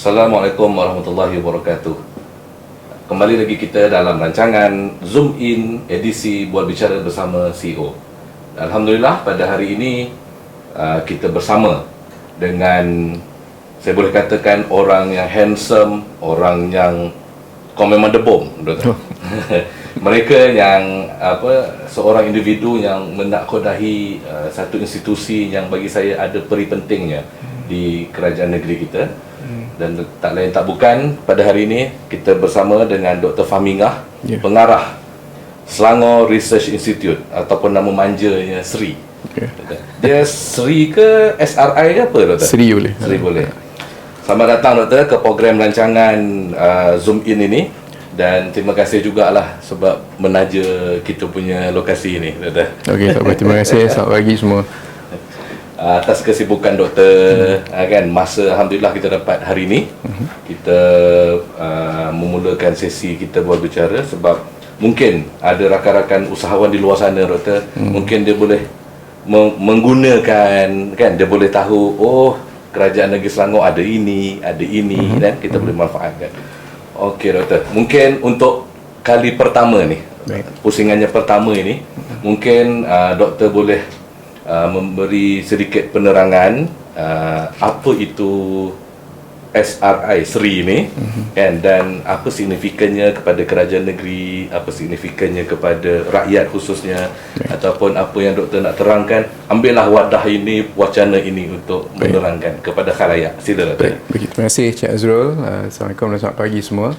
Assalamualaikum warahmatullahi wabarakatuh. Kembali lagi kita dalam rancangan Zoom In edisi Buat Bicara bersama CEO. Alhamdulillah pada hari ini kita bersama dengan, saya boleh katakan, orang yang handsome, orang yang kau memang debom. Mereka yang seorang individu yang menakhodahi satu institusi yang bagi saya ada peri pentingnya di kerajaan negeri kita. Dan tak lain tak bukan, pada hari ini kita bersama dengan Dr. Fahmingah, pengarah Selangor Research Institute ataupun nama manjanya Sri. Dia Sri ke SRI ke apa, Doktor? Sri boleh. Sri boleh. Selamat datang, Doktor, ke program rancangan Zoom In ini. Dan terima kasih jugalah sebab menaja kita punya lokasi ini, Doktor. Okey, tak apa. Terima kasih. Selamat pagi semua. Atas kesibukan doktor, kan, masa Alhamdulillah kita dapat hari ini. Kita memulakan sesi kita buat bicara sebab mungkin ada rakan-rakan usahawan di luar sana, doktor, mungkin dia boleh menggunakan, kan, dia boleh tahu, oh, kerajaan negeri Selangor ada ini, dan kita boleh manfaatkan. Okey, doktor, mungkin untuk kali pertama ni, pusingannya pertama ini, mungkin doktor boleh memberi sedikit penerangan apa itu SRI Sri ini, kan, dan apa signifikannya kepada kerajaan negeri, apa signifikannya kepada rakyat khususnya, ataupun apa yang doktor nak terangkan. Ambillah wadah ini, wacana ini untuk menerangkan kepada khalayak. Sila, doktor. Baik. Terima kasih, Cik Azrul. Assalamualaikum dan selamat pagi semua.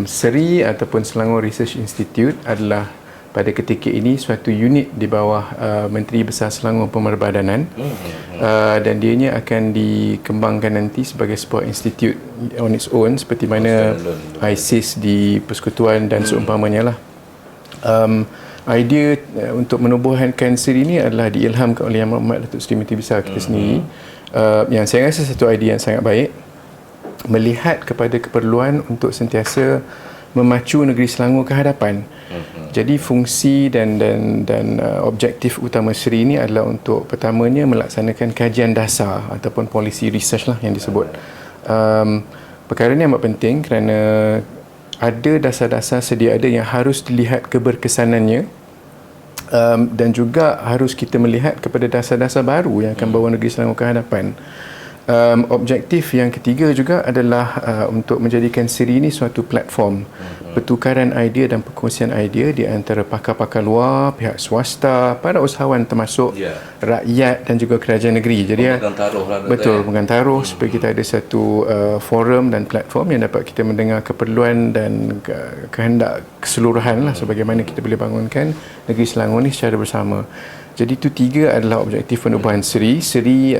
Sri ataupun Selangor Research Institute adalah pada ketika ini suatu unit di bawah Menteri Besar Selangor Pemerbadanan, dan dianya akan dikembangkan nanti sebagai sebuah institut on its own seperti mana ISIS di Persekutuan dan seumpamanya lah. Idea untuk menubuhkan Sri ini adalah diilhamkan oleh Yang Berhormat Datuk Seri Menteri Besar kita sendiri, yang saya rasa satu idea yang sangat baik, melihat kepada keperluan untuk sentiasa memacu negeri Selangor ke hadapan. Jadi fungsi dan objektif utama Sri ini adalah untuk pertamanya melaksanakan kajian dasar ataupun policy research lah yang disebut. Perkara ini amat penting kerana ada dasar-dasar sedia ada yang harus dilihat keberkesanannya, dan juga harus kita melihat kepada dasar-dasar baru yang akan bawa negeri Selangor ke hadapan. Objektif yang ketiga juga adalah untuk menjadikan Sri ini suatu platform pertukaran idea dan perkongsian idea di antara pakar-pakar luar, pihak swasta, para usahawan termasuk rakyat dan juga kerajaan negeri. Jadi betul, pegang taruh supaya kita ada satu forum dan platform yang dapat kita mendengar keperluan dan kehendak keseluruhan lah sebagaimana kita boleh bangunkan negeri Selangor ni secara bersama. Jadi itu tiga adalah objektif penubuhan Sri. Sri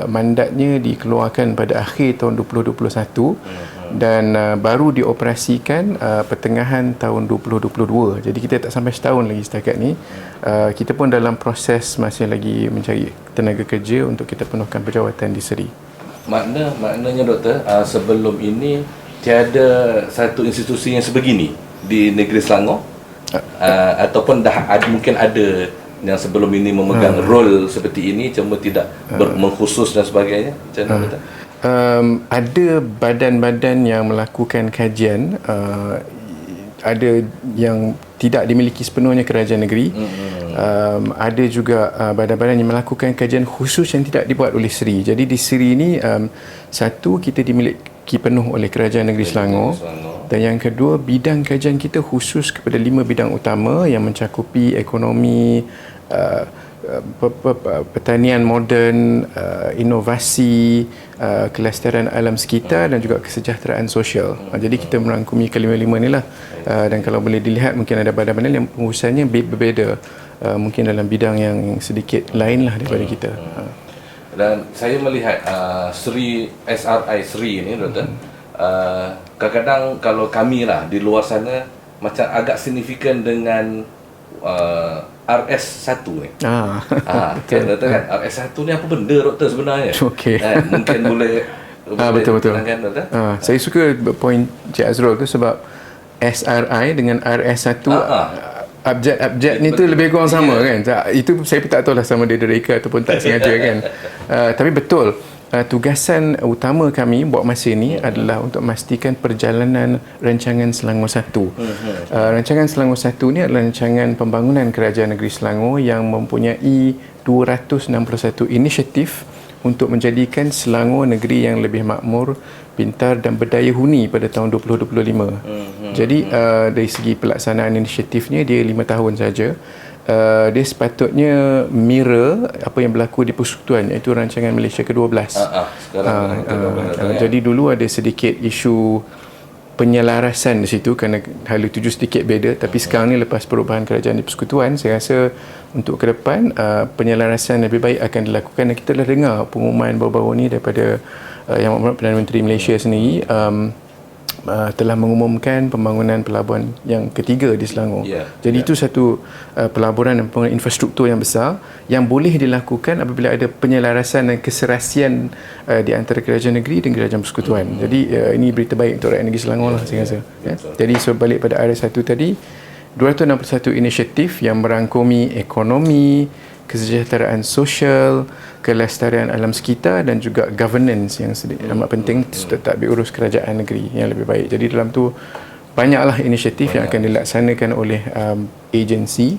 mandatnya dikeluarkan pada akhir tahun 2021 dan baru dioperasikan pertengahan tahun 2022. Jadi kita tak sampai setahun lagi setakat ni. Kita pun dalam proses masih lagi mencari tenaga kerja untuk kita penuhkan pejawatan di Sri. Maknanya, doktor, sebelum ini tiada satu institusi yang sebegini di negeri Selangor, ataupun dah ada, mungkin ada yang sebelum ini memegang role seperti ini cuma tidak mengkhusus dan sebagainya. Macam mana, doktor? Ada badan-badan yang melakukan kajian, ada yang tidak dimiliki sepenuhnya kerajaan negeri, ada juga badan-badan yang melakukan kajian khusus yang tidak dibuat oleh Sri. Jadi di Sri ini, satu, kita dimiliki penuh oleh kerajaan negeri Selangor, dan yang kedua, bidang kajian kita khusus kepada 5 bidang utama yang mencakupi ekonomi, pertanian moden, inovasi, kelestarian alam sekitar dan juga kesejahteraan sosial. Jadi kita merangkumi kelima-lima ni lah. Dan kalau boleh dilihat, mungkin ada badan-badan yang pengurusannya berbeza, mungkin dalam bidang yang sedikit lain lah daripada kita. Dan saya melihat SRI Sri ni, doktor, kadang-kadang kalau kami lah di luar sana macam agak signifikan dengan RS1 ni. Kan, doktor, kan, RS1 ni apa benda, doktor, sebenarnya? Okey. Mungkin boleh betul. Doktor? Saya suka point Cik Azrul tu sebab SRI dengan RS1 abjad ni tu lebih kurang sama, kan. Itu saya pun tak tahu lah sama dia direka ataupun tak sengaja, kan. Tapi betul, tugasan utama kami buat masa ini adalah untuk memastikan perjalanan rancangan Selangor 1. Rancangan Selangor 1 ni adalah rancangan pembangunan Kerajaan Negeri Selangor yang mempunyai 261 inisiatif untuk menjadikan Selangor negeri yang lebih makmur, pintar dan berdaya huni pada tahun 2025. Jadi dari segi pelaksanaan inisiatifnya dia 5 tahun saja. Dia sepatutnya mirror apa yang berlaku di Persekutuan, iaitu rancangan Malaysia ke-12. Jadi dulu ada sedikit isu penyelarasan di situ kerana hala tuju sedikit beza, tapi sekarang ni lepas perubahan kerajaan di Persekutuan, saya rasa untuk ke depan penyelarasan lebih baik akan dilakukan, dan kita telah dengar pengumuman baru-baru ni daripada Yang Amat Perdana Menteri Malaysia sendiri telah mengumumkan pembangunan pelabuhan yang ketiga di Selangor. Jadi itu satu pelaburan dan pembangunan infrastruktur yang besar yang boleh dilakukan apabila ada penyelarasan dan keserasian di antara kerajaan negeri dan kerajaan persekutuan. Jadi ini berita baik untuk rakyat negeri Selangor lah, saya rasa. Jadi balik pada RS1 tadi, 261 inisiatif yang merangkumi ekonomi, kesejahteraan sosial, kelestarian alam sekitar dan juga governance yang amat penting, tadbir urus kerajaan negeri yang lebih baik. Jadi dalam tu banyaklah inisiatif yang akan dilaksanakan oleh agensi.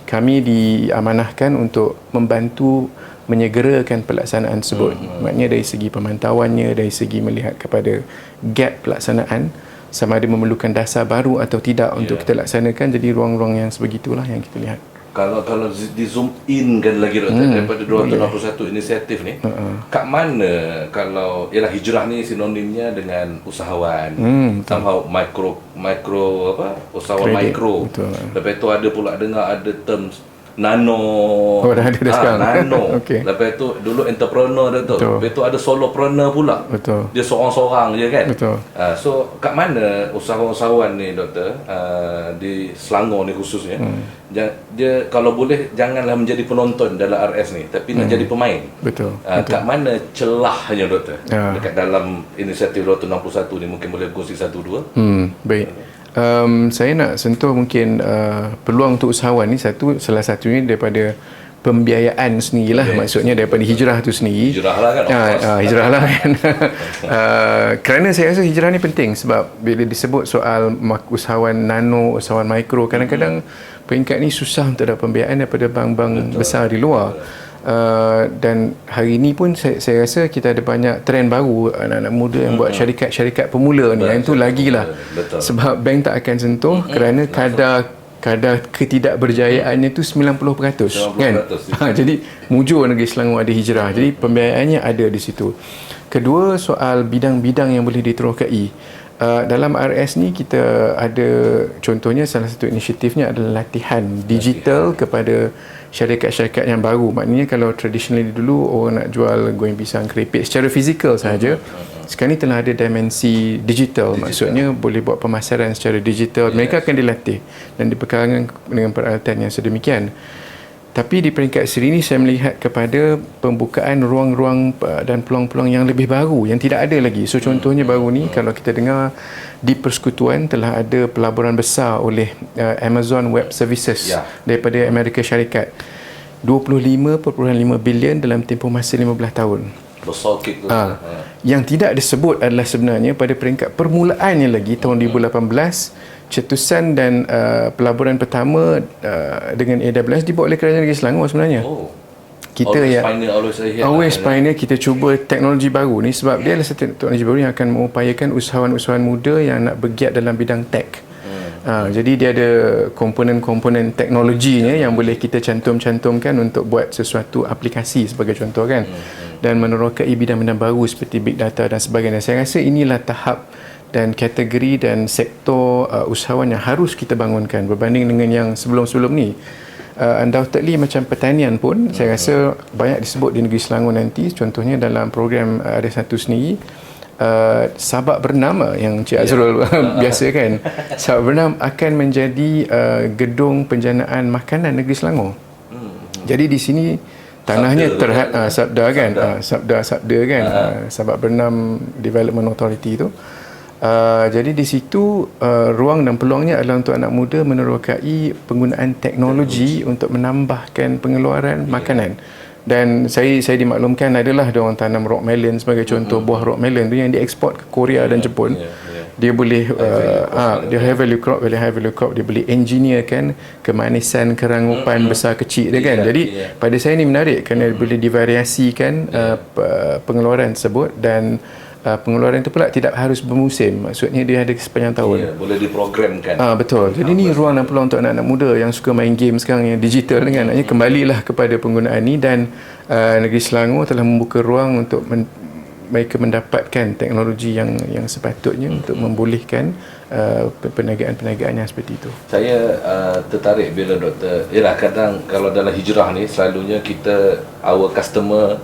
Kami diamanahkan untuk membantu menyegerakan pelaksanaan tersebut. Maknanya dari segi pemantauannya, dari segi melihat kepada gap pelaksanaan, sama ada memerlukan dasar baru atau tidak untuk kita laksanakan. Jadi ruang-ruang yang sebegitulah yang kita lihat. Kalau di zoom in kan lagi Doktor, daripada 261 inisiatif ni, kat mana kalau ialah hijrah ni sinonimnya dengan usahawan, somehow micro usahawan mikro. Lepas tu ada pula dengar ada terms nano. Dah ada sekarang. Nano. Lepas tu dulu entrepreneur dah tu. Lepas tu ada solopreneur pula. Dia seorang-seorang je kan. So kat mana usahawan-usahawan ni Doktor, di Selangor ni khususnya, dia kalau boleh janganlah menjadi penonton dalam RS ni, tapi nak jadi pemain. Kat mana celahnya Doktor dekat dalam inisiatif 261 ni, mungkin boleh kongsi 1-2. Baik. Saya nak sentuh mungkin peluang untuk usahawan ni, salah satunya daripada pembiayaan sendirilah. Maksudnya daripada hijrah tu sendiri. Hijrah lah kan. Hijrah lah kan. Kerana saya rasa hijrah ni penting, sebab bila disebut soal usahawan nano, usahawan mikro, kadang-kadang peringkat ni susah untuk dapat pembiayaan daripada bank-bank besar di luar. Dan hari ini pun saya rasa kita ada banyak trend baru, anak-anak muda yang buat syarikat-syarikat pemula ni. Yang itu lagilah. Sebab bank tak akan sentuh kerana kadar ketidakberjayaannya tu 90%, kan? Jadi mujur negeri Selangor ada hijrah. Jadi pembiayaannya ada di situ. Kedua, soal bidang-bidang yang boleh diterokai. Dalam RS ni kita ada, contohnya salah satu inisiatifnya adalah latihan digital kepada syarikat-syarikat yang baru. Maknanya kalau traditionally dulu orang nak jual goreng pisang, keripik secara fizikal sahaja, sekarang ni telah ada dimensi digital. Maksudnya boleh buat pemasaran secara digital. Mereka akan dilatih dan diperkenalkan dengan peralatan yang sedemikian. Tapi di peringkat seri ini saya melihat kepada pembukaan ruang-ruang dan peluang-peluang yang lebih baru yang tidak ada lagi. So contohnya baru ni, kalau kita dengar di Persekutuan telah ada pelaburan besar oleh Amazon Web Services daripada Amerika Syarikat, 25.5 bilion dalam tempoh masa 15 tahun. Besar kek tu. Yang tidak disebut adalah sebenarnya pada peringkat permulaannya lagi tahun 2018, cetusan dan pelaburan pertama dengan AWS dibuat oleh Kerajaan Negeri Selangor sebenarnya. Kita always pioneer, kita cuba teknologi baru ni sebab dia adalah satu teknologi baru yang akan mengupayakan usahawan-usahawan muda yang nak bergiat dalam bidang tech. Jadi dia ada komponen-komponen teknologinya yang boleh kita cantumkan untuk buat sesuatu aplikasi sebagai contoh kan, dan menerokai bidang-bidang baru seperti big data dan sebagainya. Saya rasa inilah tahap dan kategori dan sektor usahawan yang harus kita bangunkan berbanding dengan yang sebelum-sebelum ni. Undoubtedly macam pertanian pun saya rasa banyak disebut di negeri Selangor nanti. Contohnya dalam program ada satu sendiri, Sabak Bernam yang Cik Azrul biasa kan. Sabak Bernam akan menjadi gedung penjanaan makanan negeri Selangor. Jadi di sini tanahnya sabda kan, sabda kan, Sabak Bernam Development Authority tu. Jadi di situ ruang dan peluangnya adalah untuk anak muda menerokai penggunaan teknologi untuk menambahkan pengeluaran makanan. Dan saya dimaklumkan adalah dia orang tanam rock melon sebagai contoh. Buah rock melon tu yang dieksport ke Korea dan Jepun. Dia boleh dia high value crop, dia boleh engineerkan kemanisan, kerangupan besar kecil dia kan. Jadi pada saya ni menarik kerana boleh divariasikan pengeluaran tersebut, dan pengeluaran itu pula tidak harus bermusim. Maksudnya dia ada sepanjang tahun. Boleh diprogramkan. Betul. Jadi ni ruang dan peluang untuk anak-anak muda yang suka main game sekarang yang digital kan. Maknanya kembalilah kepada penggunaan ni, dan negeri Selangor telah membuka ruang untuk mereka mendapatkan teknologi yang sepatutnya untuk membolehkan perniagaan-perniagaan yang seperti itu. Saya tertarik bila doktor, yalah kadang kalau dalam hijrah ni selalunya kita, our customer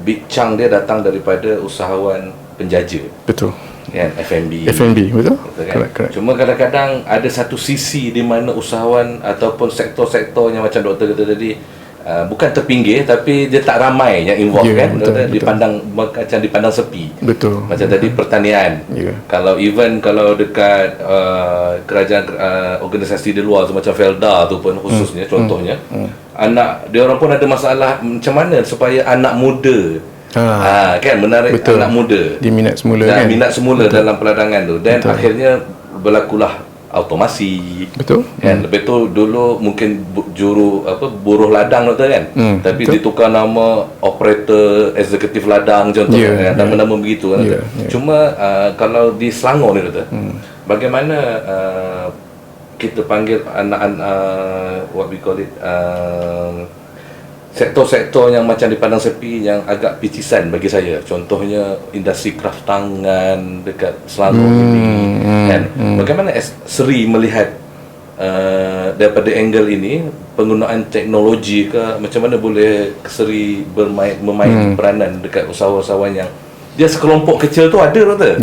big chunk dia datang daripada usahawan penjaja. Betul. Kan, F&B, betul kan? Correct. Cuma kadang-kadang ada satu sisi di mana usahawan ataupun sektor-sektor yang macam doktor kata tadi, bukan terpinggir tapi dia tak ramai yang involved, kan, betul. Dipandang macam dipandang sepi. Betul. Macam tadi pertanian. Kalau dekat kerajaan, organisasi di luar tu macam Felda tu pun khususnya contohnya, anak dia orang pun ada masalah macam mana supaya anak muda kan menarik, betul. Anak muda diminat semula, kan, minat semula, betul, dalam peladangan tu, dan betul. Akhirnya berlakulah automasi, betul, kan. Lepas tu dulu mungkin buruh ladang tu kan, tapi betul. Ditukar nama operator eksekutif ladang contohnya, kan, nama-nama begitu kan. Cuma kalau di Selangor ni kata, bagaimana kita panggil anak-anak what we call it, sektor-sektor yang macam dipandang sepi, yang agak picisan bagi saya, contohnya industri kraft tangan dekat Selangor ini, kan. Bagaimana Seri melihat daripada angle ini, penggunaan teknologi ke, macam mana boleh Seri memain peranan dekat usahawan-usahawan yang dia sekelompok kecil tu ada doktor,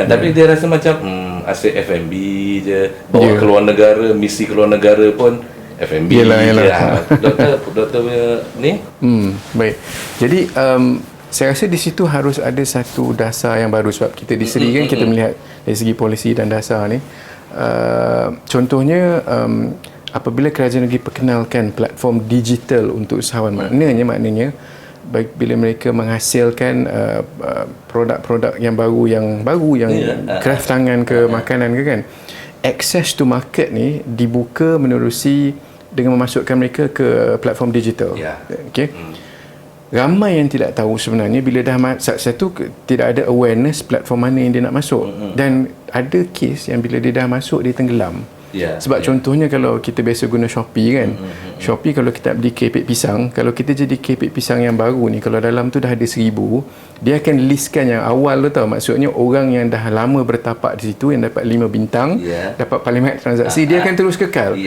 tapi dia rasa macam asyik F&B je, bawa keluar negara, misi keluar negara pun F&B je. Doktor punya ni. Baik. Jadi saya rasa di situ harus ada satu dasar yang baru, sebab kita di Seri kan kita melihat dari segi polisi dan dasar ni. Contohnya apabila kerajaan negeri perkenalkan platform digital untuk usahawan, maknanya bila mereka menghasilkan produk-produk yang baru yang kraft tangan ke, makanan ke, kan, access to market ni dibuka menerusi dengan memasukkan mereka ke platform digital. Okey. Ramai yang tidak tahu sebenarnya, bila dah satu tidak ada awareness platform mana yang dia nak masuk, dan ada kes yang bila dia dah masuk dia tenggelam. Sebab contohnya kalau kita biasa guna Shopee kan, Shopee kalau kita beli kepek pisang, kalau kita jadi kepek pisang yang baru ni, kalau dalam tu dah ada 1,000, dia akan listkan yang awal tu tau. Maksudnya orang yang dah lama bertapak di situ, yang dapat 5 bintang, dapat paling banyak transaksi, dia akan terus kekal.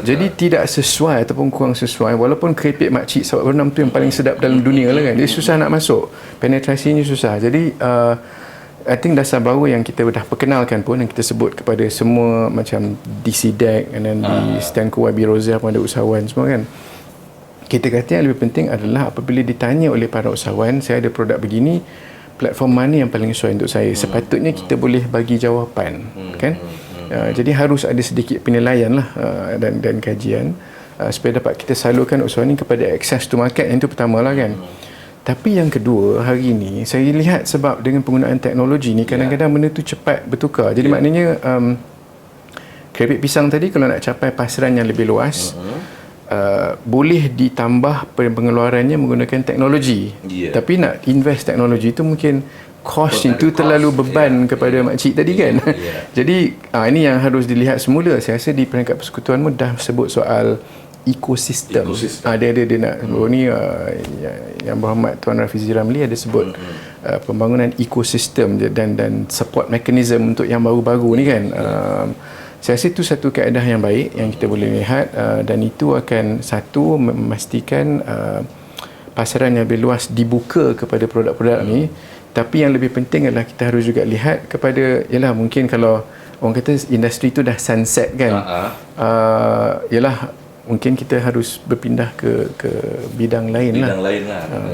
Jadi tidak sesuai ataupun kurang sesuai, walaupun kepek makcik sawat berenam tu yang paling sedap dalam dunia lah kan, dia susah nak masuk, penetrasinya susah. Jadi I think dasar baru yang kita dah perkenalkan pun, yang kita sebut kepada semua macam DCDEC dan di Stanco YB Rozia pun ada usahawan semua kan. Kita kata yang lebih penting adalah apabila ditanya oleh para usahawan, saya ada produk begini, platform mana yang paling sesuai untuk saya, sepatutnya kita boleh bagi jawapan, kan. Jadi harus ada sedikit penilaian lah dan kajian supaya dapat kita salurkan usahawan ini kepada access to market. Yang itu pertama lah kan. Tapi yang kedua, hari ini saya lihat sebab dengan penggunaan teknologi ni kadang-kadang benda tu cepat bertukar. Jadi maknanya keripik pisang tadi kalau nak capai pasaran yang lebih luas, boleh ditambah pengeluarannya menggunakan teknologi. Tapi nak invest teknologi itu mungkin kos itu terlalu beban kepada makcik tadi kan. Jadi ini yang harus dilihat semula. Saya rasa di peringkat persekutuanmu dah sebut soal ekosistem. Dia nak ni yang Berhormat Tuan Rafizi Ramli ada sebut pembangunan ekosistem dan support mechanism untuk yang baru-baru ni kan. Saya rasa itu satu kaedah yang baik yang kita boleh lihat, dan itu akan satu memastikan pasaran yang lebih luas dibuka kepada produk-produk ni. Tapi yang lebih penting adalah kita harus juga lihat kepada, yalah mungkin kalau orang kata industri tu dah sunset kan, yalah mungkin kita harus berpindah ke bidang lain lah.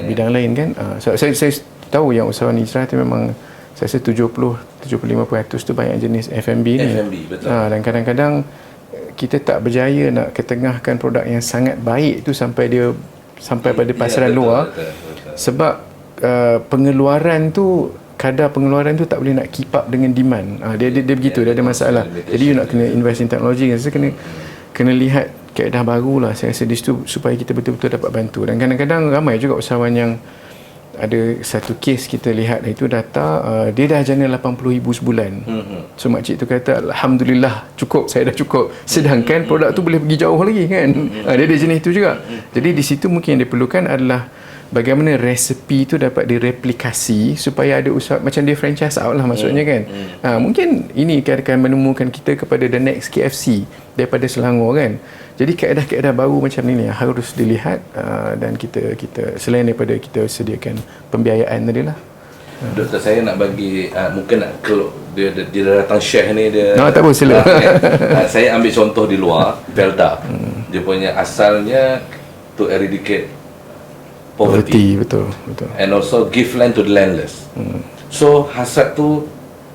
Bidang lain kan. Saya tahu yang usahawan hijrah tu memang saya rasa 70-75% tu banyak jenis F&B ni. Betul. Dan kadang-kadang kita tak berjaya nak ketengahkan produk yang sangat baik tu sampai dia sampai pada pasaran luar. Sebab pengeluaran tu, kadar pengeluaran tu tak boleh nak keep up dengan demand. Dia begitu, dia ada masalah. Jadi you nak kena invest in teknologi, saya kena lihat kaedah baru lah. Saya rasa di situ supaya kita betul-betul dapat bantu. Dan kadang-kadang ramai juga usahawan yang ada satu kes kita lihat itu data, dia dah jana 80,000 sebulan. So makcik tu kata alhamdulillah cukup, saya dah cukup. Sedangkan produk tu boleh pergi jauh lagi kan. Dia ada jenis tu juga. Jadi di situ mungkin yang diperlukan adalah bagaimana resepi tu dapat direplikasi supaya ada usaha macam dia franchise out lah maksudnya kan. Mungkin ini akan menemukan kita kepada the next KFC daripada Selangor kan. Jadi kaedah-kaedah baru macam ni yang harus dilihat, dan kita selain daripada kita sediakan pembiayaan tadi lah. Doktor, saya nak bagi mungkin kalau dia datang share ni dia tak apa, sila. Saya ambil contoh di luar Felda. Dia punya asalnya to eradicate poverty, betul. and also give land to the landless. So hasrat tu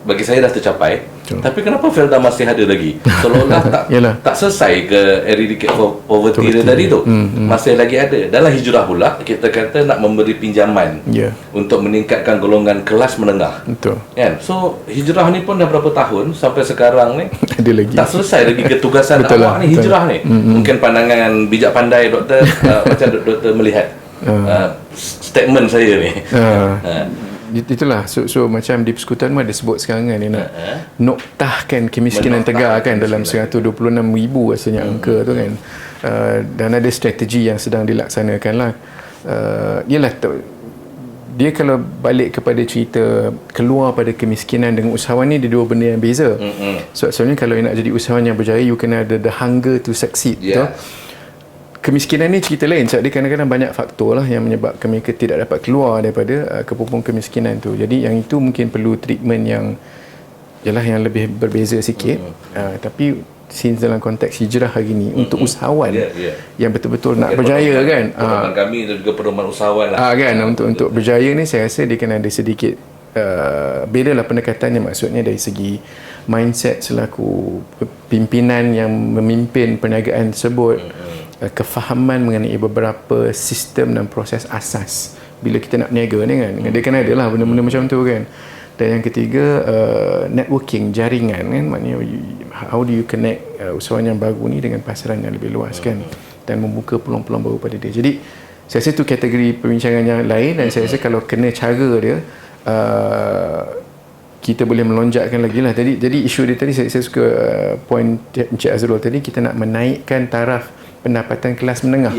bagi saya dah tercapai. Tapi kenapa Felda masih ada lagi? Seolah-olah tak selesai ke eradicate poverty dia tadi tu. Masih lagi ada. Dalam hijrah pula kita kata nak memberi pinjaman untuk meningkatkan golongan kelas menengah. Betul. Kan? So hijrah ni pun dah berapa tahun sampai sekarang ni ada lagi. Tak selesai lagi ketugasan awak ni hijrah ni. Mungkin pandangan bijak pandai doktor, macam doktor melihat statement saya ni. Itulah so macam di persekutuan ada sebut sekarang kan dia nak noktahkan kemiskinan tegar kan dalam 126,000 rasanya angka tu kan. Dan ada strategi yang sedang dilaksanakan lah. Ialah dia kalau balik kepada cerita keluar pada kemiskinan dengan usahawan ni, dia dua benda yang beza. Soalnya kalau nak jadi usahawan yang berjaya, you kena ada the hunger to succeed. Kemiskinan ni cerita lain sebab dia kadang-kadang banyak faktor lah yang menyebabkan mereka tidak dapat keluar daripada kepupung kemiskinan tu. Jadi yang itu mungkin perlu treatment yang lebih berbeza sikit. Tapi since dalam konteks hijrah hari ni untuk usahawan yang betul-betul nak berjaya kan. Kami dan juga perumahan usahawan lah. Kan untuk berjaya ni saya rasa dia kena ada sedikit beza lah pendekatannya, maksudnya dari segi mindset selaku pimpinan yang memimpin perniagaan tersebut, kefahaman mengenai beberapa sistem dan proses asas bila kita nak berniaga ni kan. Dia kan ada lah benda-benda macam tu kan. Dan yang ketiga, networking, jaringan kan, maknanya how do you connect usahawan yang baru ni dengan pasaran yang lebih luas kan, dan membuka peluang-peluang baru pada dia. Jadi saya rasa itu kategori perbincangan yang lain, dan saya rasa kalau kena cara dia, kita boleh melonjakkan lagi lah. Jadi isu dia tadi, saya suka point Encik Azrul tadi, kita nak menaikkan taraf pendapatan kelas menengah.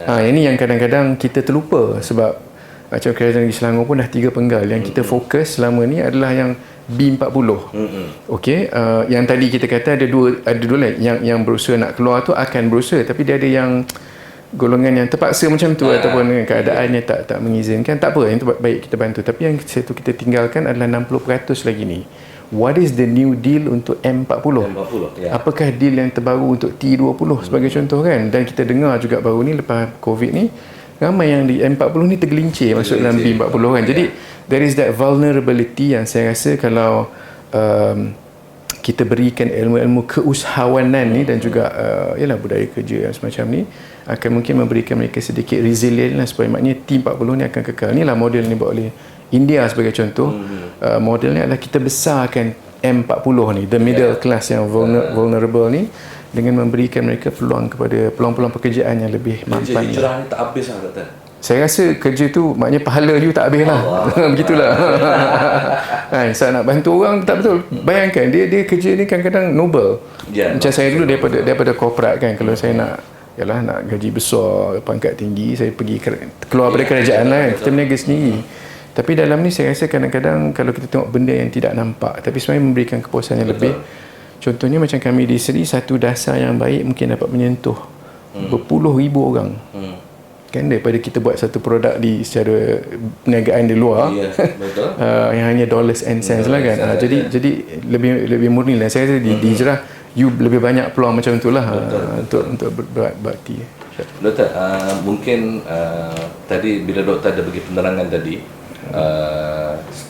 Ini yang kadang-kadang kita terlupa sebab macam kerajaan negeri Selangor pun dah 3 penggal. Yang kita fokus selama ni adalah yang B40. Okey, yang tadi kita kata ada dua lah yang berusaha nak keluar tu akan berusaha, tapi dia ada yang golongan yang terpaksa macam tu ataupun keadaannya tak mengizinkan. Tak apa, yang tu baik kita bantu. Tapi yang satu kita tinggalkan adalah 60% lagi ni. What is the new deal untuk M40? Apakah deal yang terbaru untuk T20 sebagai contoh kan? Dan kita dengar juga baru ni lepas COVID ni, ramai yang di M40 ni tergelincir masuk dalam B40 kan. Jadi there is that vulnerability yang saya rasa kalau kita berikan ilmu-ilmu keusahawanan ni dan juga budaya kerja yang semacam ni akan mungkin memberikan mereka sedikit resilient lah, supaya maknanya T40 ni akan kekal. Inilah model ni buat oleh India sebagai contoh. Modelnya adalah kita besarkan M40 ni, the middle class yang vulnerable ni, dengan memberikan mereka peluang-peluang pekerjaan yang lebih mampan. Kerja hijrah ni tak habis lah doktor. Saya rasa kerja tu maknanya pahala you tak habis lah. Begitulah. Saya nak bantu orang tak betul. Bayangkan dia kerja ni kadang-kadang noble. Macam saya dulu daripada korporat kan, kalau saya nak gaji besar, pangkat tinggi, saya pergi keluar dari kerajaan lah kan, kita berniaga sendiri. Tapi dalam ni saya rasa kadang-kadang kalau kita tengok benda yang tidak nampak tapi sebenarnya memberikan kepuasan yang lebih. Contohnya macam kami di Seri, satu dasar yang baik mungkin dapat menyentuh berpuluh ribu orang. Kan daripada kita buat satu produk secara perniagaan di luar, yang hanya dollars and cents lah kan. Jadi lebih murni lah. Saya rasa di hijrah you lebih banyak peluang macam itulah untuk berbuat bakti. Doktor, mungkin tadi bila doktor ada bagi penerangan tadi,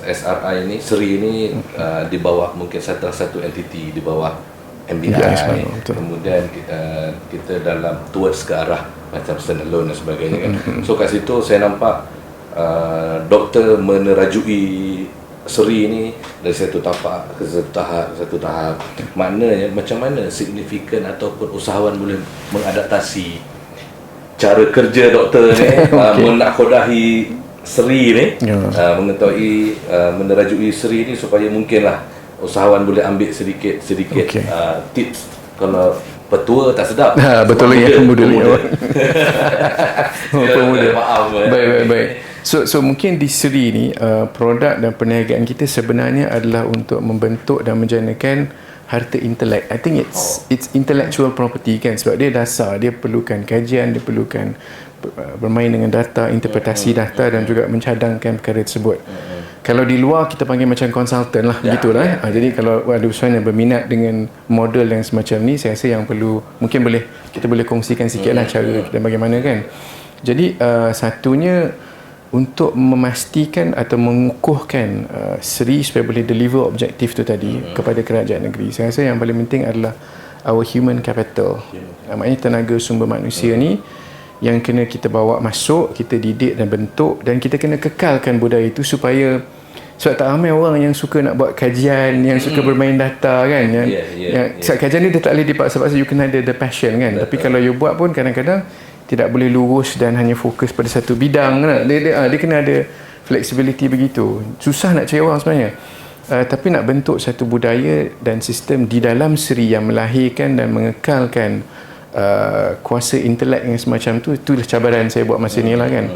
SRI ini, Seri ini di bawah mungkin satu entiti di bawah MBI, Selangor, betul. kemudian kita dalam towards ke arah macam standalone dan sebagainya kan. So kat situ saya nampak doktor menerajui seri ni dari satu tapak ke satu tahap. Maknanya macam mana signifikan ataupun usahawan boleh mengadaptasi cara kerja doktor ni menakhodahi seri ni, mengetahui menerajui seri ni supaya mungkinlah usahawan boleh ambil sedikit tips. Kalau petua tak sedap. Betul lagi pemuda. Maaf. Baik. So mungkin di seri ni produk dan perniagaan kita sebenarnya adalah untuk membentuk dan menjanakan harta intelek. I think it's intellectual property kan, sebab dia dasar, dia perlukan kajian, dia perlukan bermain dengan data, interpretasi data dan juga mencadangkan perkara tersebut. Kalau di luar kita panggil macam konsultan lah, begitulah. Jadi kalau ada usahawan yang berminat dengan model yang semacam ni, saya rasa yang perlu mungkin kita boleh kongsikan sikit lah cara dan bagaimana kan. Jadi satunya untuk memastikan atau mengukuhkan seri supaya boleh deliver objektif tu tadi kepada kerajaan negeri. Saya rasa yang paling penting adalah our human capital. Maknanya tenaga sumber manusia ni yang kena kita bawa masuk, kita didik dan bentuk, dan kita kena kekalkan budaya itu supaya sebab tak ramai orang yang suka nak buat kajian, yang suka bermain data kan. Sebab kajian ni dia tak boleh dipaksa-paksa, you kena ada the passion kan. Tapi kalau you buat pun kadang-kadang tidak boleh lurus dan hanya fokus pada satu bidang kan? Dia kena ada flexibility begitu. Susah nak cari orang sebenarnya. Tapi nak bentuk satu budaya dan sistem di dalam seri yang melahirkan dan mengekalkan kuasa intelek yang semacam tu, itulah cabaran saya buat masa ni lah kan.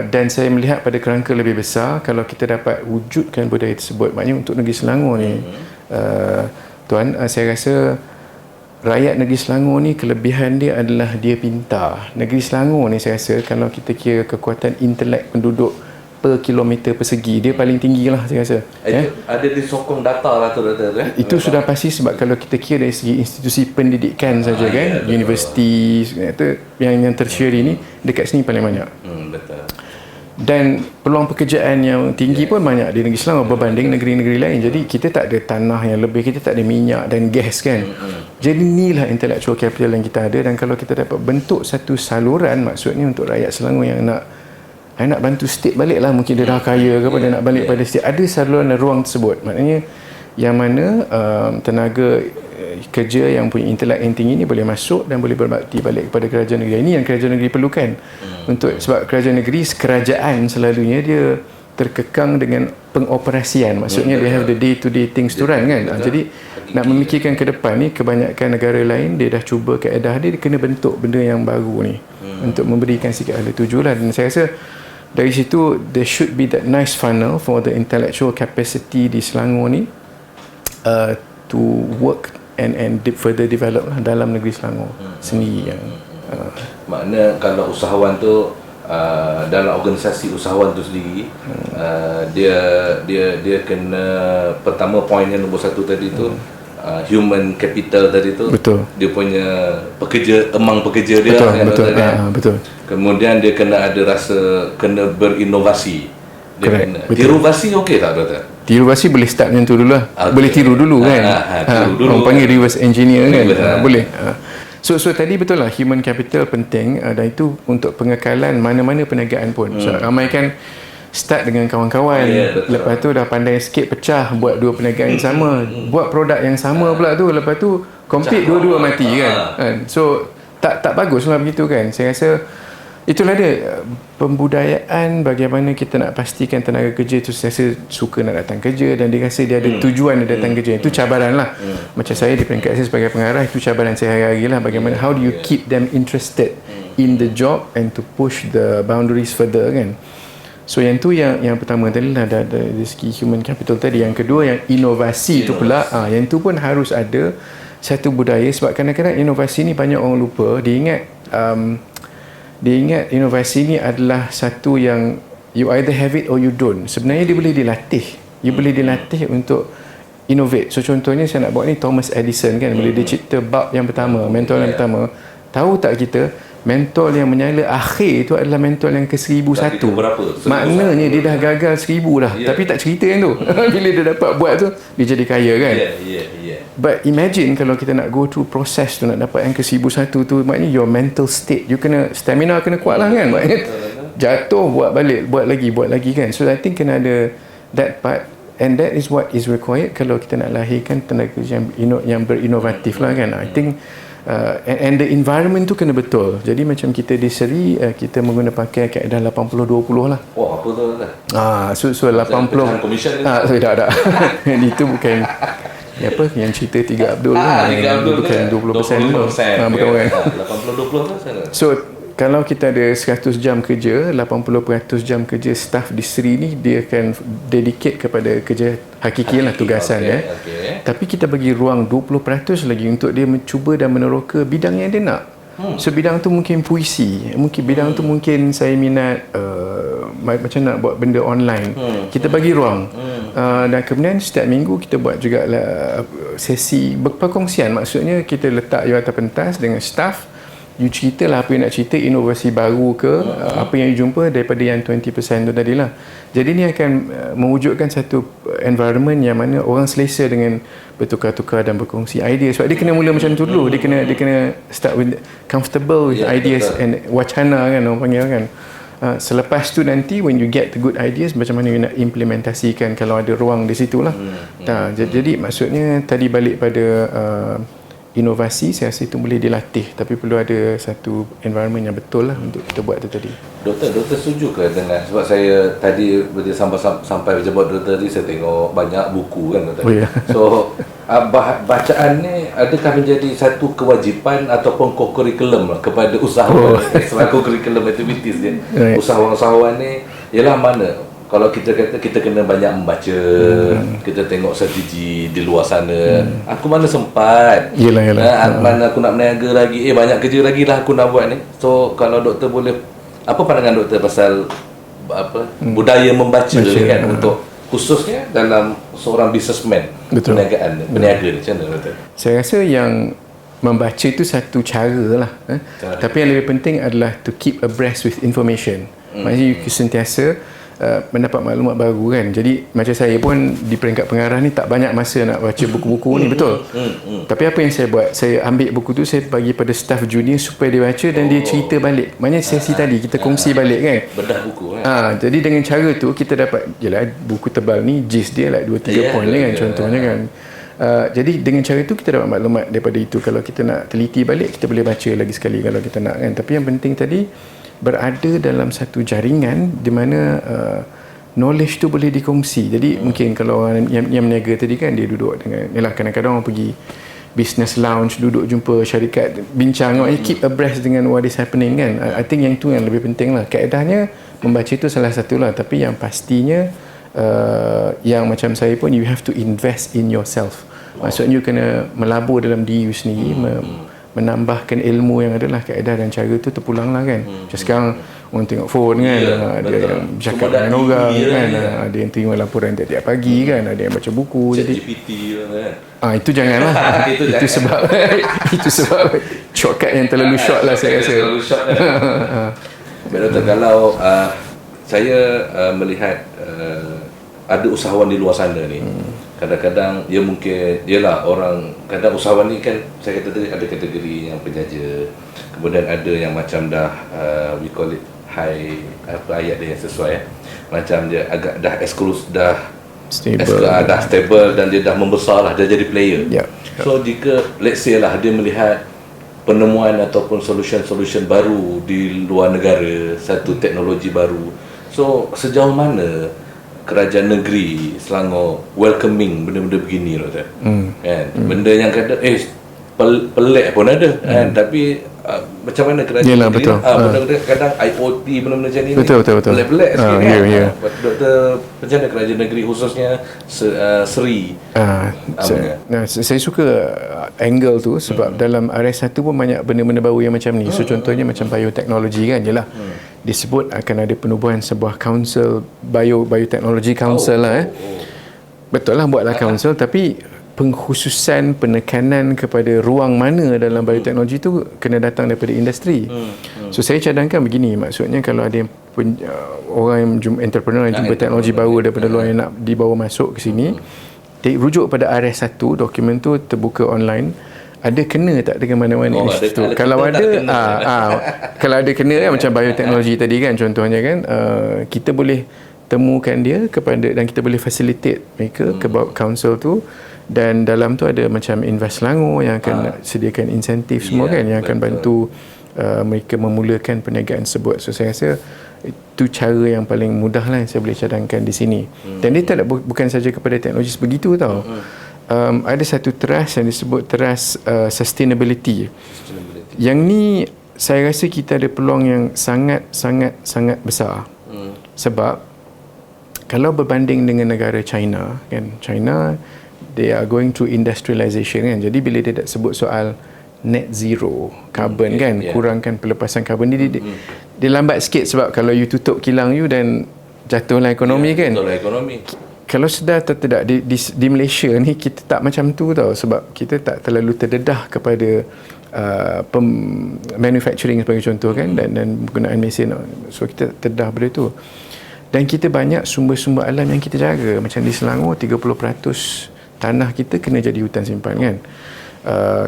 Dan saya melihat pada kerangka lebih besar, kalau kita dapat wujudkan budaya tersebut, maknanya untuk negeri Selangor ni, Tuan, saya rasa rakyat negeri Selangor ni kelebihan dia adalah dia pintar. Negeri Selangor ni saya rasa kalau kita kira kekuatan intelek penduduk per kilometer persegi, dia paling tinggi lah saya rasa. Ada disokong data lah tu doktor. Itu sudah pasti, sebab kalau kita kira dari segi institusi pendidikan saja kan, universiti itu yang tertiary ni dekat sini paling banyak. Betul. Dan peluang pekerjaan yang tinggi pun banyak di negeri Selangor berbanding negeri-negeri lain. Jadi kita tak ada tanah yang lebih, kita tak ada minyak dan gas kan. Jadi inilah intellectual capital yang kita ada, dan kalau kita dapat bentuk satu saluran, maksudnya untuk rakyat Selangor yang nak bantu state balik lah, mungkin dia dah kaya ke apa, dia nak balik pada state, ada saluran dan ruang tersebut. Maknanya yang mana tenaga kerja yang punya intelek yang tinggi ni boleh masuk dan boleh berbakti balik kepada kerajaan negeri. Ini yang kerajaan negeri perlukan. Sebab kerajaan negeri, kerajaan selalunya dia terkekang dengan pengoperasian. Maksudnya they have the day to day things to run kan. Jadi nak memikirkan ke depan ni, kebanyakan negara lain dia dah cuba kaedah dia kena bentuk benda yang baru ni untuk memberikan sikit hala tuju lah. Dan saya rasa dari situ there should be that nice funnel for the intellectual capacity di Selangor ni to work and further develop lah dalam negeri Selangor sendiri. Makna kalau usahawan tu dalam organisasi usahawan tu sendiri, dia kena, pertama poin yang nombor satu tadi tu, human capital tadi tu. Betul. Dia punya pekerja dia. Betul. Kemudian dia kena ada rasa kena berinovasi. Dia kena tiruvasi, okey tak doktor? Tiruvasi boleh start macam tu dulu lah. Boleh tiru dulu kan. Orang panggil reverse engineer kan. Boleh. So tadi betul lah, human capital penting, dan itu untuk pengekalan mana-mana perniagaan pun. So, ramai kan start dengan kawan-kawan, lepas tu dah pandai sikit pecah, buat dua perniagaan yang sama, buat produk yang sama pula tu, lepas tu compete dua-dua mati kan. So tak bagus lah begitu kan. Saya rasa itulah dia pembudayaan, bagaimana kita nak pastikan tenaga kerja tu rasa suka nak datang kerja dan dia rasa dia ada tujuan dia datang kerja. Itu cabaran lah. Macam saya di peringkat saya sebagai pengarah, itu cabaran saya hari-hari lah. Bagaimana, how do you keep them interested in the job and to push the boundaries further kan. So yang tu yang pertama tadi lah, ada dari segi human capital tadi. Yang kedua yang inovasi tu pula, yang tu pun harus ada satu budaya. Sebab kadang-kadang inovasi ni banyak orang lupa. Dia ingat inovasi ni adalah satu yang you either have it or you don't. Sebenarnya dia boleh dilatih. You boleh dilatih untuk innovate. So contohnya saya nak buat ni Thomas Edison kan, bila dia cipta bulb yang pertama, mentol yang pertama. Tahu tak kita mentol yang menyala akhir itu adalah mentol yang ke-1001. Lagi ke berapa? 1001. Maknanya dia dah gagal 1000 dah. Tapi tak cerita yang tu. Bila dia dapat buat tu, dia jadi kaya kan. But imagine kalau kita nak go through proses tu, nak dapat yang ke-1001 tu, maknanya your mental state, you kena, stamina kena kuat lah kan. Maknanya jatuh, buat balik, buat lagi kan. So I think kena ada that part, and that is what is required kalau kita nak lahirkan tenaga kerja yang berinovatif lah kan. I think and the environment tu kena betul. Jadi macam kita di Seri, kita pakai kaedah 80-20 lah. Wah, apa tu kan? So 80 komisen tak. Itu bukan apa yang cerita 3 Abdul kan. 3 Abdul bukan 20%. Bukan kan. 80-20 tu sana. So kalau kita ada 100 jam kerja, 80% jam kerja staff di Seri ni dia akan dedicate kepada kerja hakiki lah, tugasan Tapi kita bagi ruang 20% lagi untuk dia mencuba dan meneroka bidang yang dia nak. So bidang tu mungkin puisi, mungkin bidang tu mungkin saya minat macam nak buat benda online. Kita bagi ruang. Dan kemudian setiap minggu kita buat juga sesi perkongsian. Maksudnya kita letak you atas pentas dengan staff. You ceritalah apa yang nak cerita, inovasi baru ke, apa yang you jumpa daripada yang 20% tu tadi lah. Jadi ni akan mewujudkan satu environment yang mana orang selesa dengan bertukar-tukar dan berkongsi idea. Sebab dia kena mula macam tu dulu. Dia kena start with comfortable with ideas and wacana kan orang panggil kan. Selepas tu nanti when you get the good ideas, macam mana you nak implementasikan kalau ada ruang di situ lah. Jadi maksudnya tadi balik pada inovasi, saya rasa itu boleh dilatih, tapi perlu ada satu environment yang betul lah untuk kita buat tu tadi. Doktor setuju ke dengan, sebab saya tadi sampai jemput doktor tadi, saya tengok banyak buku kan doktor. So bacaan ni adakah menjadi satu kewajipan ataupun co-curriculum lah kepada usahawan, selaku curriculum activities dia. Usahawan-usahawan ni ialah mana kalau kita kata kita kena banyak membaca, kita tengok strategi di luar sana. Aku mana sempat. Yelah. Mana aku nak berniaga lagi. Banyak kerja lagi lah aku nak buat ni. So kalau doktor boleh, apa pandangan doktor pasal budaya membaca kan untuk khususnya dalam seorang businessman, perniagaan, berniaga ni, macam mana doktor? Saya rasa yang membaca itu satu cara lah. Tapi yang lebih penting adalah to keep abreast with information. Maksudnya you sentiasa mendapat maklumat baru kan. Jadi macam saya pun di peringkat pengarah ni tak banyak masa nak baca buku-buku ni, betul. Tapi apa yang saya buat, saya ambil buku tu, saya bagi pada staff junior supaya dia baca dan dia cerita balik. Maknanya sesi tadi kita kongsi balik kan, bedah buku kan. Jadi dengan cara tu kita dapat, yelah buku tebal ni gist dia like 2-3 point kan contohnya kan. Jadi dengan cara itu kita dapat maklumat daripada itu. Kalau kita nak teliti balik, kita boleh baca lagi sekali kalau kita nak kan. Tapi yang penting tadi berada dalam satu jaringan di mana knowledge tu boleh dikongsi. Jadi mungkin kalau orang yang meniaga tadi kan, dia duduk dengan, yalah kadang-kadang orang pergi business lounge, duduk jumpa syarikat, bincang, keep abreast dengan what is happening kan. I think yang tu yang lebih penting lah. Kaedahnya membaca itu salah satu lah, tapi yang pastinya yang macam saya pun, you have to invest in yourself. Maksudnya you kena melabur dalam diri you sendiri, menambahkan ilmu yang adalah kaedah dan cara tu terpulang lah kan. Macam sekarang orang tengok phone kan, ada yang bercakap dengan orang kan, ada yang terima laporan tiap-tiap pagi kan, ada yang baca buku. Jadi GPT kan. Itu janganlah. itu sebab shortcut yang terlalu short lah saya rasa. Terlalu short kan. Doktor, kalau saya melihat ada usahawan di luar sana ni, kadang-kadang dia mungkin, yelah orang, kadang usahawan ni kan, saya kata tadi ada kategori yang penjaja, kemudian ada yang macam dah we call it high, apa ayat dia yang sesuai macam dia agak dah eksklusif, dah stable dan dia dah membesar lah, dia jadi player. So jika let's say lah dia melihat penemuan ataupun solution baru di luar negara, satu teknologi baru, so sejauh mana kerajaan negeri Selangor welcoming benda-benda begini kan. Benda yang kadang pelik pun ada kan, tapi macam mana kerajaan negeri benda-benda kadang IoT benda-benda macam ni betul. pelik-pelik sikit kan. Doktor, macam mana kerajaan negeri khususnya Seri? Saya suka angle tu sebab dalam RS1 pun banyak benda-benda baru yang macam ni. So contohnya macam bioteknologi kan, jelah disebut akan ada penubuhan sebuah council, bioteknologi council lah. Betul lah buatlah council, tapi pengkhususan penekanan kepada ruang mana dalam bioteknologi tu kena datang daripada industri. So saya cadangkan begini, maksudnya kalau ada yang orang yang entrepreneur yang jumpa teknologi baru daripada luar yang nak dibawa masuk ke sini, rujuk pada RS1, dokumen tu terbuka online, ada kena tak dengan mana-mana institut? Kalau ada kalau ada kena kan, macam bioteknologi tadi kan contohnya kan, kita boleh temukan dia kepada, dan kita boleh facilitate mereka ke council tu, dan dalam tu ada macam Invest Selangor yang akan sediakan insentif semua kan, yang akan bantu mereka memulakan perniagaan tersebut. So saya rasa itu cara yang paling mudah lah yang saya boleh cadangkan di sini. Dan dia tak bukan saja kepada teknologi sebegitu tau. Ada satu trust yang disebut trust sustainability. Yang ni saya rasa kita ada peluang yang sangat besar. Sebab kalau berbanding dengan negara China kan, China they are going through industrialization kan. Jadi bila dia sebut soal net zero carbon kan, kurangkan pelepasan karbon, dia lambat sikit sebab kalau you tutup kilang you dan jatuhlah ekonomi kan. Jatuhlah ekonomi. Kalau sedar atau tidak di Malaysia ni kita tak macam tu tau, sebab kita tak terlalu terdedah kepada manufacturing sebagai contoh kan, dan penggunaan mesin. So kita terdedah benda tu. Dan kita banyak sumber-sumber alam yang kita jaga. Macam di Selangor 30% tanah kita kena jadi hutan simpan kan.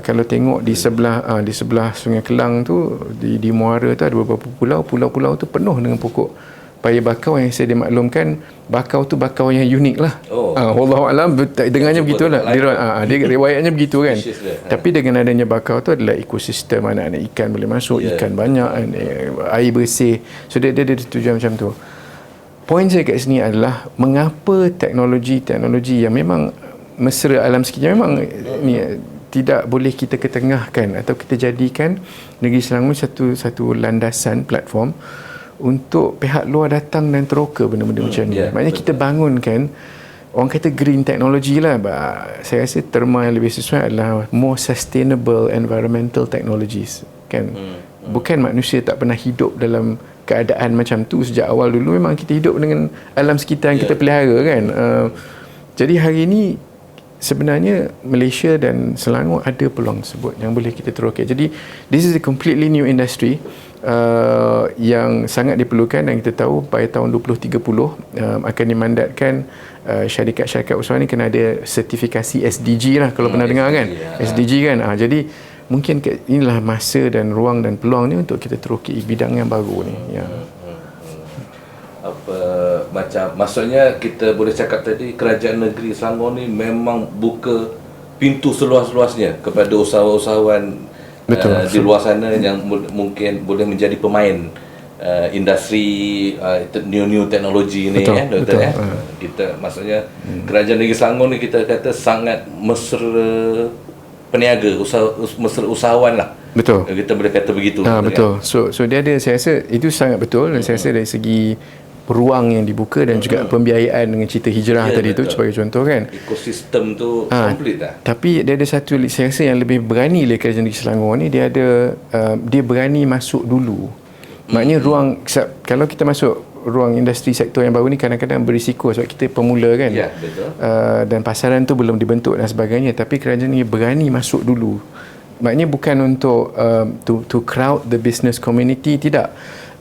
Kalau tengok di sebelah Sungai Kelang tu, di Muara tu ada beberapa pulau-pulau tu penuh dengan pokok paya bakau yang saya dimaklumkan bakau tu bakau yang unik lah. Wallahualam dengannya begitulah. Dia riwayatnya begitu kan. Tapi dengan adanya bakau tu adalah ekosistem, anak-anak ikan boleh masuk, ikan banyak, air bersih. So dia tujuan macam tu. Poin saya kat sini adalah mengapa teknologi yang memang mesra alam sekitar memang ni tidak boleh kita ketengahkan atau kita jadikan negeri Selangor satu landasan platform untuk pihak luar datang dan teroka benda-benda macam ni. Maknanya kita bangunkan, orang kata green technology lah, saya rasa terma yang lebih sesuai adalah more sustainable environmental technologies kan. Bukan manusia tak pernah hidup dalam keadaan macam tu sejak awal dulu, memang kita hidup dengan alam sekitar yang kita pelihara kan. Jadi hari ini sebenarnya Malaysia dan Selangor ada peluang tersebut yang boleh kita teroka. Jadi this is a completely new industry yang sangat diperlukan, dan kita tahu pada tahun 2030 akan dimandatkan syarikat-syarikat usaha ni kena ada sertifikasi SDG lah, kalau pernah dengar kan, SDG kan. Jadi mungkin inilah masa dan ruang dan peluang ni untuk kita teroki bidang yang baru ni. Macam maksudnya kita boleh cakap tadi kerajaan negeri Selangor ni memang buka pintu seluas-luasnya kepada usahawan di luar sana yang mungkin boleh menjadi pemain industri new teknologi ni kan, Doktor. Kita maksudnya kerajaan negeri Selangor ni kita kata sangat mesra peniaga, usahawan lah. Betul. Kita boleh kata begitu. Betul. So dia ada, saya rasa itu sangat betul, dan saya rasa dari segi peluang yang dibuka dan juga pembiayaan dengan cerita hijrah tadi tu sebagai contoh kan. Ekosistem tu komplit dah. Tapi dia ada satu, saya rasa yang lebih berani oleh kerajaan negeri Selangor ni, dia ada dia berani masuk dulu. Maknanya ruang, kalau kita masuk ruang industri sektor yang baru ni kadang-kadang berisiko sebab kita pemula kan. Betul. Dan pasaran tu belum dibentuk dan sebagainya, tapi kerajaan ni berani masuk dulu. Maknanya bukan untuk to crowd the business community, tidak.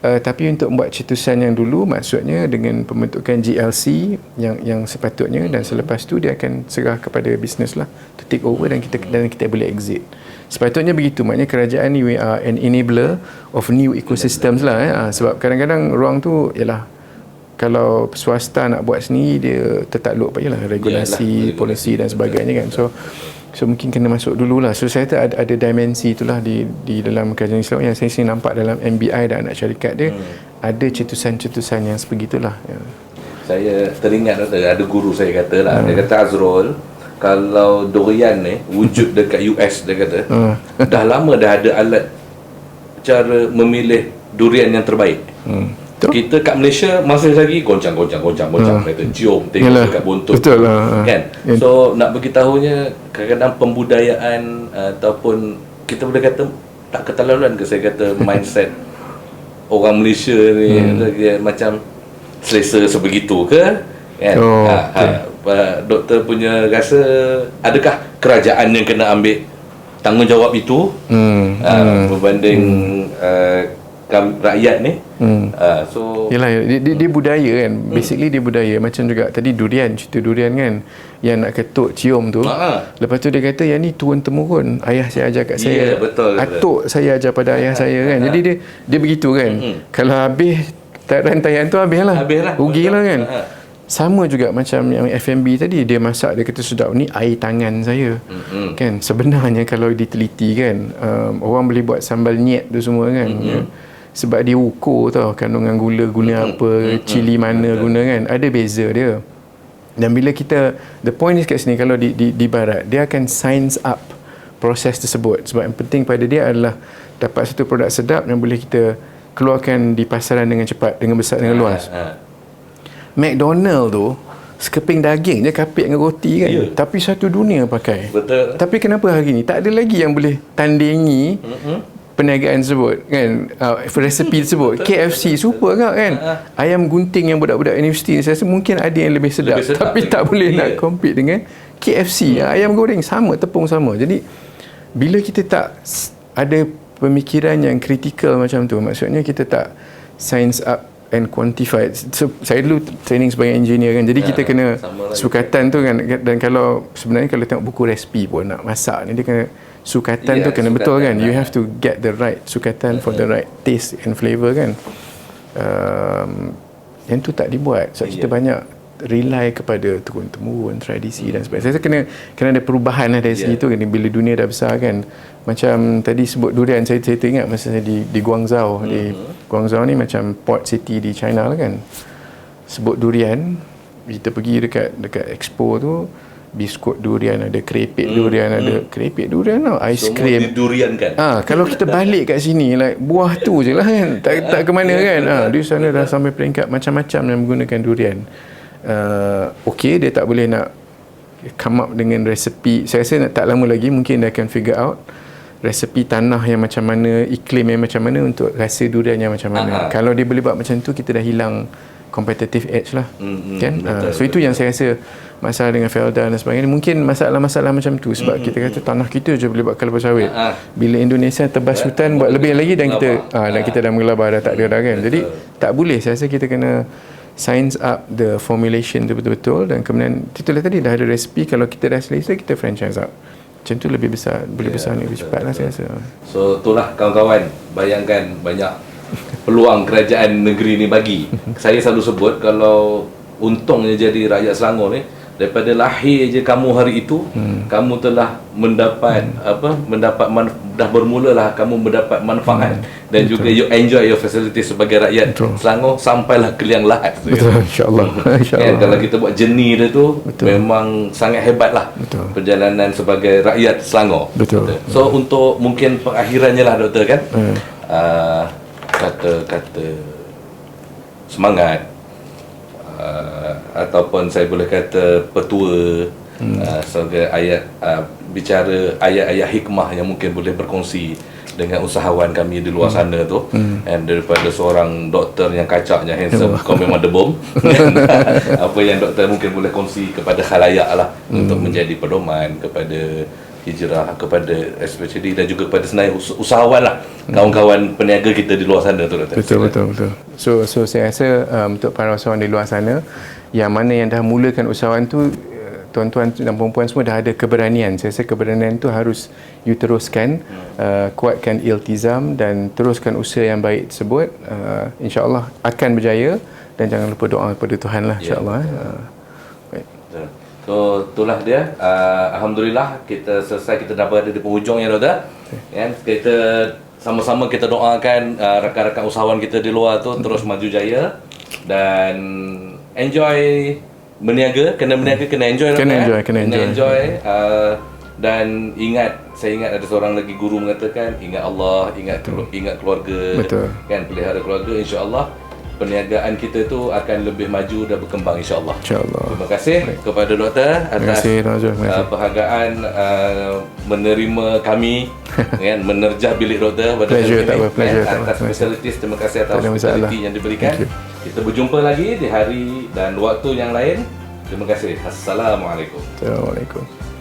Tapi untuk membuat cetusan yang dulu, maksudnya dengan pembentukan GLC yang sepatutnya, dan selepas tu dia akan serah kepada bisnes lah to take over, dan kita boleh exit. Sepatutnya begitu. Maknanya kerajaan ni we are an enabler of new ecosystems lah. Sebab kadang-kadang ruang tu ialah kalau swasta nak buat sendiri, dia tertakluk ialah regulasi, polisi dan sebagainya kan. So mungkin kena masuk dululah. So saya kata ada dimensi itulah di dalam kerajaan Islam yang saya sini nampak dalam MBI dan anak syarikat dia, ada cetusan-cetusan yang sebegitulah. Saya teringat ada guru saya kata lah, dia kata Azrul, kalau durian ni wujud dekat US, dia kata dah lama dah ada alat cara memilih durian yang terbaik. Kita kat Malaysia masih lagi goncang kata cium tengok dekat buntut. Betul lah. Kan? So nak beritahunya kadang-kadang pembudayaan ataupun kita boleh kata tak keterlaluan ke saya kata mindset orang Malaysia ni macam selesa sebegitu ke kan? doktor punya rasa, adakah kerajaan yang kena ambil tanggungjawab itu berbanding rakyat ni? So yelah, dia budaya kan. Basically dia budaya. Macam juga tadi durian, cerita durian kan, yang nak ketuk cium tu. Lepas tu dia kata yang ni turun temurun, ayah saya ajar kat saya, betul, atuk saya ajar pada ayah saya kan. Jadi dia begitu kan. Kalau habis rantaian tu habislah, rugilah kan. Sama juga macam yang F&B tadi, dia masak, dia kata sedap, ni air tangan saya kan. Sebenarnya kalau diteliti kan, orang boleh buat sambal nyet tu semua kan, ya. Sebab dia ukur tau kandungan gula guna apa, cili mana guna kan, ada beza dia. Dan bila kita, the point is kat sini, kalau di barat dia akan science up proses tersebut. Sebab yang penting pada dia adalah dapat satu produk sedap yang boleh kita keluarkan di pasaran dengan cepat, dengan besar, dengan luas. McDonald tu sekeping daging je kapit dengan roti kan, tapi satu dunia pakai. Betul. Tapi kenapa hari ni tak ada lagi yang boleh tandingi perniagaan tersebut kan, resepi tersebut. KFC super kan, ayam gunting yang budak-budak universiti saya rasa mungkin ada yang lebih sedap, tapi tak boleh nak compete dengan KFC. Ayam goreng sama, tepung sama. Jadi bila kita tak ada pemikiran yang kritikal macam tu, maksudnya kita tak science up and quantified. So, saya dulu training sebagai engineer kan, jadi kita kena sukatan tu kan. Dan kalau sebenarnya kalau tengok buku resipi pun nak masak ni, dia kena sukatan tu kena betul kan. You have to get the right sukatan for the right taste and flavour kan. Yang tu tak dibuat. So kita banyak rely kepada turun-temurun tradisi dan sebagainya. Saya rasa kena ada perubahan lah dari segi tu kan. Bila dunia dah besar kan, macam tadi sebut durian, saya teringat masa saya di Guangzhou. Di Guangzhou ni macam port city di China lah kan. Sebut durian, kita pergi dekat expo tu, biskut durian ada, kerepek durian ada, kerepek durian tau, aiskrim semua durian kan. Kalau kita balik kat sini, like buah tu je lah kan, tak ke mana kan. Di sana dah sampai peringkat macam-macam yang menggunakan durian. Okey, dia tak boleh nak come up dengan resepi. Saya rasa tak lama lagi mungkin dia akan figure out resepi tanah yang macam mana, iklim yang macam mana untuk rasa durian yang macam mana. Kalau dia boleh buat macam tu, kita dah hilang competitive edge lah kan. So itu yang saya rasa masalah dengan Felda dan sebagainya. Mungkin masalah-masalah macam tu sebab kita kata tanah kita je boleh buat kelapa sawit. Bila Indonesia tebas hutan buat lebih lagi, dan kita dah menggelabah, dah tak ada dah kan. Jadi tak boleh. Saya rasa kita kena science up the formulation tu betul-betul, dan kemudian itulah tadi dah ada resipi. Kalau kita dah selesai, kita franchise out. Macam tu lebih besar, boleh besar ni lebih cepat lah saya rasa. So itulah kawan-kawan, bayangkan banyak peluang kerajaan negeri ni bagi. Saya selalu sebut, kalau untungnya jadi rakyat Selangor ni, daripada lahir je kamu hari itu, kamu telah mendapat dah bermulalah kamu mendapat manfaat dan juga you enjoy your facility sebagai rakyat Selangor sampailah ke liang lahat. Betul, insya-Allah. Kan, kalau kita buat journey dia tu memang sangat hebatlah perjalanan sebagai rakyat Selangor. Betul. So untuk mungkin pengakhirannya lah doktor kan, kata-kata semangat, ataupun saya boleh kata petua, sebagai ayat bicara ayat-ayat hikmah yang mungkin boleh berkongsi dengan usahawan kami di luar sana tu, dan daripada seorang doktor yang kacaknya handsome, kau memang debom. Apa yang doktor mungkin boleh kongsi kepada khalayak lah, untuk menjadi pedoman kepada hijrah, kepada especially dan juga kepada senarai usahawan lah, kawan-kawan peniaga kita di luar sana tu doktor. Betul. So saya rasa untuk para usahawan di luar sana yang mana yang dah mulakan usahawan tu, tuan-tuan dan perempuan semua dah ada keberanian. Saya rasa keberanian tu harus you teruskan, kuatkan iltizam dan teruskan usaha yang baik tersebut. InsyaAllah akan berjaya, dan jangan lupa doa kepada Tuhan lah, insyaAllah. Baik. So itulah dia. Alhamdulillah kita selesai, kita dah berada di penghujung ya doktor. Kan, kita sama-sama kita doakan rakan-rakan usahawan kita di luar tu terus maju jaya dan enjoy berniaga, kena enjoy, kena enjoy. Dan saya ingat ada seorang lagi guru mengatakan, ingat Allah, ingat keluarga. Betul. Kan, pelihara keluarga, insya-Allah perniagaan kita tu akan lebih maju dan berkembang, insya-Allah. Terima kasih kepada doktor atas perhargaan menerima kami kan, menerjah bilik doktor pada hari ini atas facilities. Terima kasih atas facility yang diberikan. Kita berjumpa lagi di hari dan waktu yang lain. Terima kasih. Assalamualaikum. Assalamualaikum.